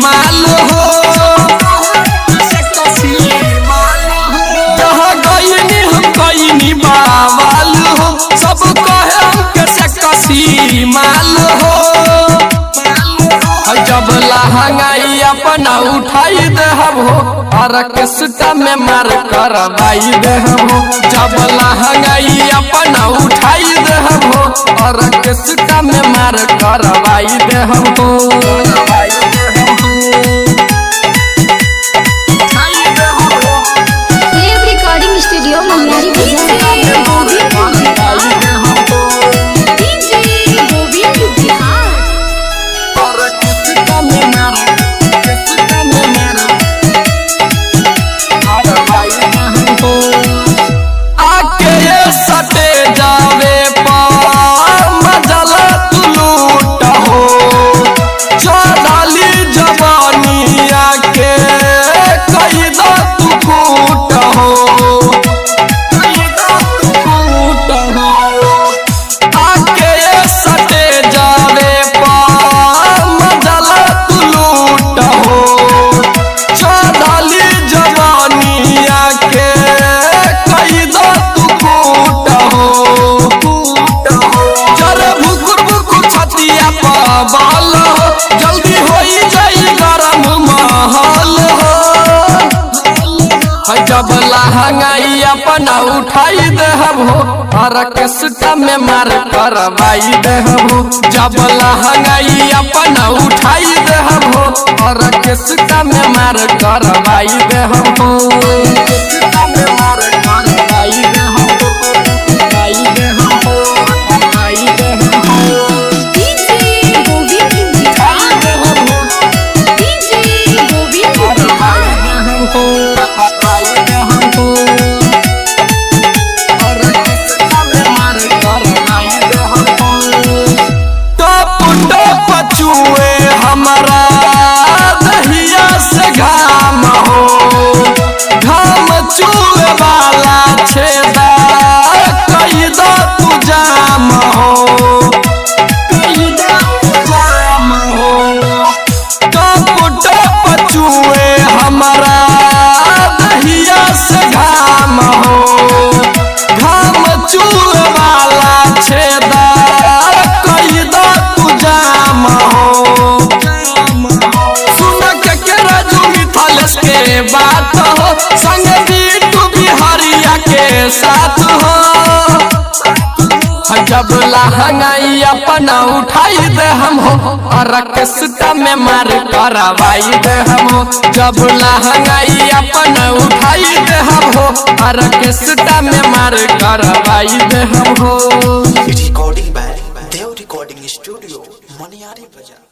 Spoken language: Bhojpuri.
माल हो जहाँ गईनी हम गईनी बावाल हो सब कहे कैसे कसी माल हो जब लहंगाई अपना उठाई दे हो और किस्ता में मार करवाई दे हो जब लहंगाई अपना उठाई दे हो और किस्ता में मार करवाई दे हो। जल्दी हो जाई गरम महल हो जब लहंगाई अपना उठाई दे हो और किस्ता में मार करवाई दे हो जब लहंगाई अपना उठाई दे हो और किस्ता में मार करवाई दे हो। हमारा दहिया से घाम हो घाम चूहे वाला छेदा कई दो तू जाम हो टप टप चूहे हमारा दहिया से घाम हो घाम चूहे वाला छेदा कई दो तू जाम हो के बात हो संग बीटू बिहारिया के साथ हो जब लहंगाई अपना उठाई दे हम हो और किस्ता में मार करवाई दे हम हो जब लहंगाई अपना उठाई दे हम हो और किस्ता में मार करवाई दे हम हो। Recording by Dev recording studio Maniyari बाजार।